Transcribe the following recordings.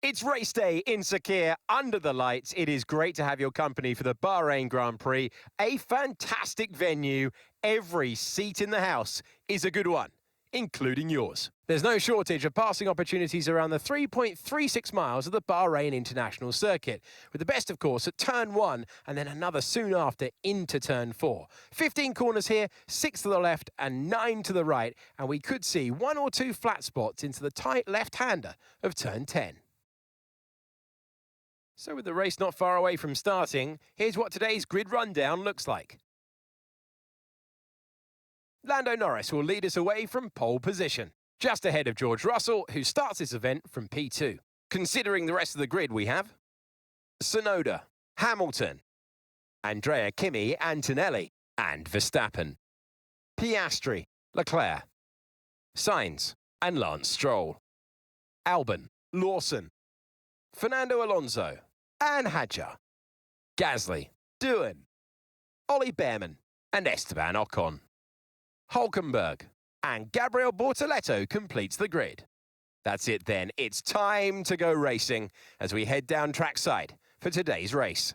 It's race day in Sakhir under the lights. It is great to have your company for the Bahrain Grand Prix. A fantastic venue. Every seat in the house is a good one, including yours. There's no shortage of passing opportunities around the 3.36 miles of the Bahrain International Circuit, with the best, of course, at turn 1 and then another soon after into turn 4. 15 corners here, 6 to the left and 9 to the right, and we could see 1 or 2 flat spots into the tight left-hander of turn 10. So with the race not far away from starting, here's what today's grid rundown looks like. Lando Norris will lead us away from pole position, just ahead of George Russell, who starts this event from P2. Considering the rest of the grid, we have Tsunoda, Hamilton, Andrea Kimi, Antonelli, and Verstappen, Piastri, Leclerc, Sainz, and Lance Stroll, Albon, Lawson, Fernando Alonso, and Hadjar, Gasly, Doohan, Ollie Behrman, and Esteban Ocon. Hülkenberg and Gabriel Bortoleto completes the grid. That's it then. It's time to go racing as we head down trackside for today's race.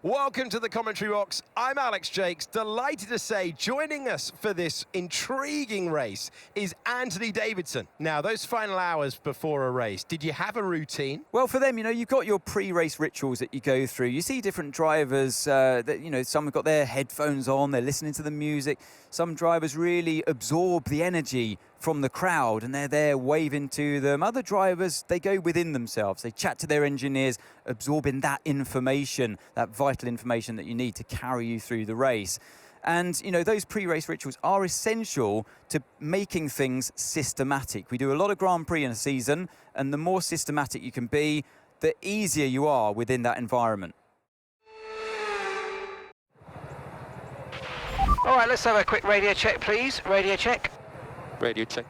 Welcome to the commentary box. I'm Alex Jakes. Delighted to say joining us for this intriguing race is Anthony Davidson. Now, those final hours before a race, did you have a routine? Well, for them, you've got your pre-race rituals that you go through. You see different drivers that, some have got their headphones on, they're listening to the music. Some drivers really absorb the energy from the crowd and they're there waving to them. Other drivers, they go within themselves. They chat to their engineers, absorbing that information, that vital information that you need to carry you through the race. And, those pre-race rituals are essential to making things systematic. We do a lot of Grand Prix in a season, and the more systematic you can be, the easier you are within that environment. All right, let's have a quick radio check, please. Radio check. Radio check.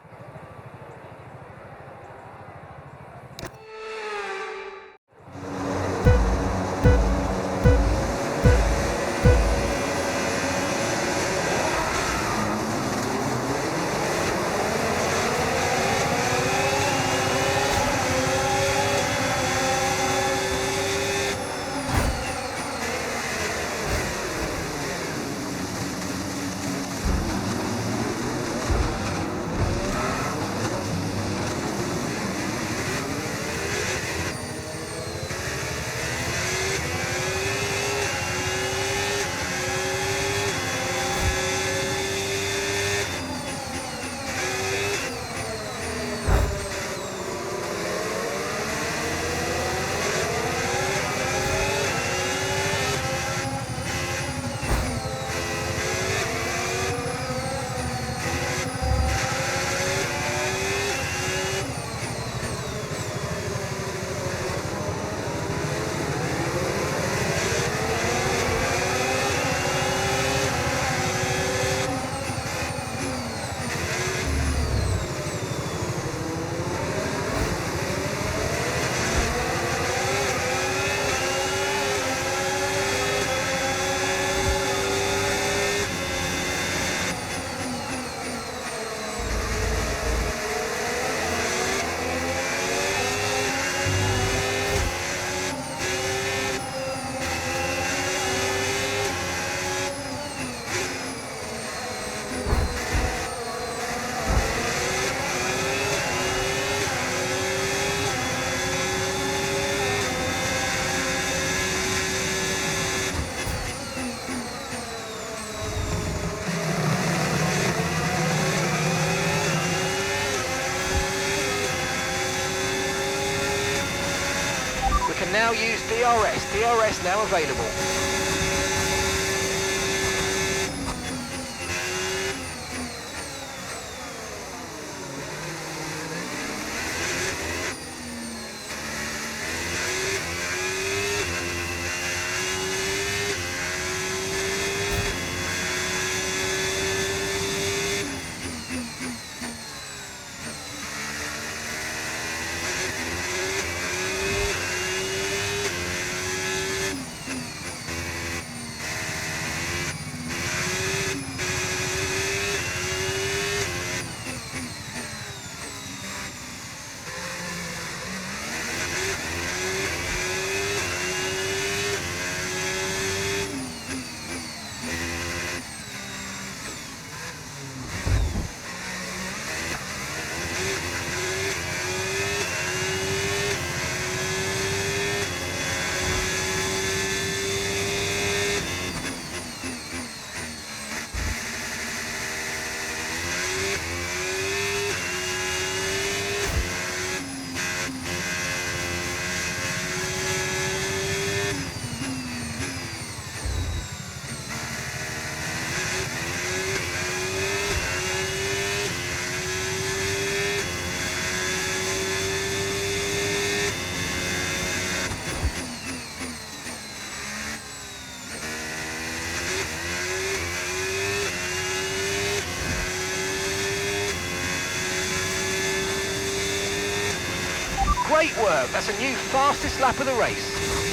Now use DRS. DRS now available. Great work. That's a new fastest lap of the race.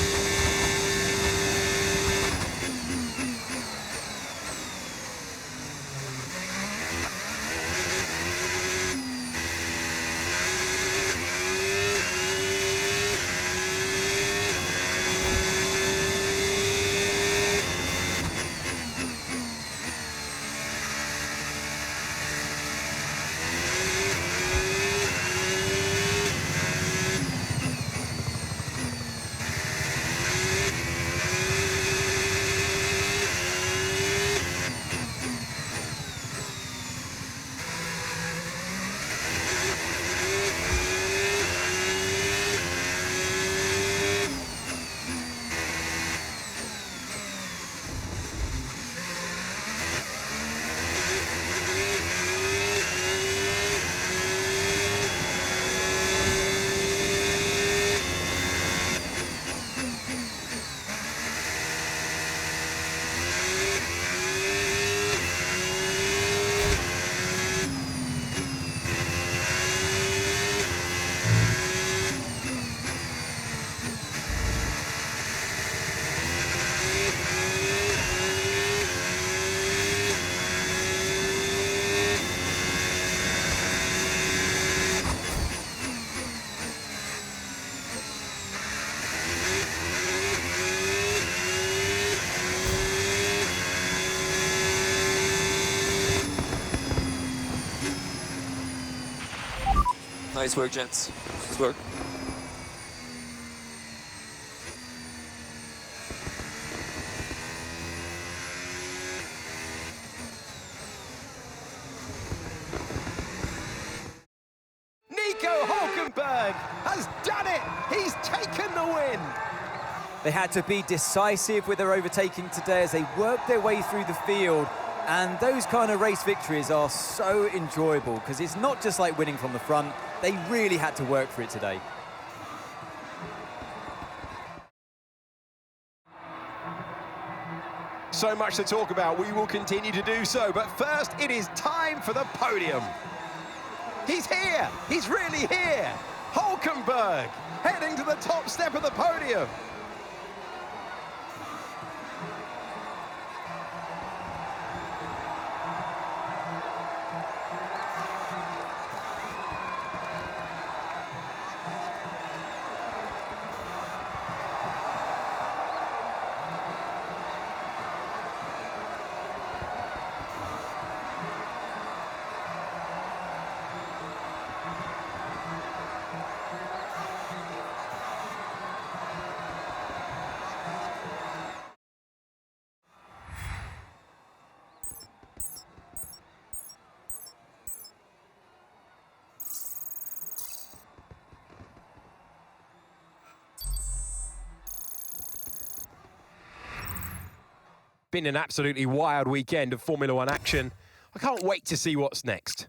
Nice work, gents. Nice work. Nico Hülkenberg has done it! He's taken the win! They had to be decisive with their overtaking today as they worked their way through the field. And those kind of race victories are so enjoyable because it's not just like winning from the front. They really had to work for it today. So much to talk about. We will continue to do so. But first, it is time for the podium. He's here. He's really here. Hülkenberg heading to the top step of the podium. Been an absolutely wild weekend of Formula One action. I can't wait to see what's next.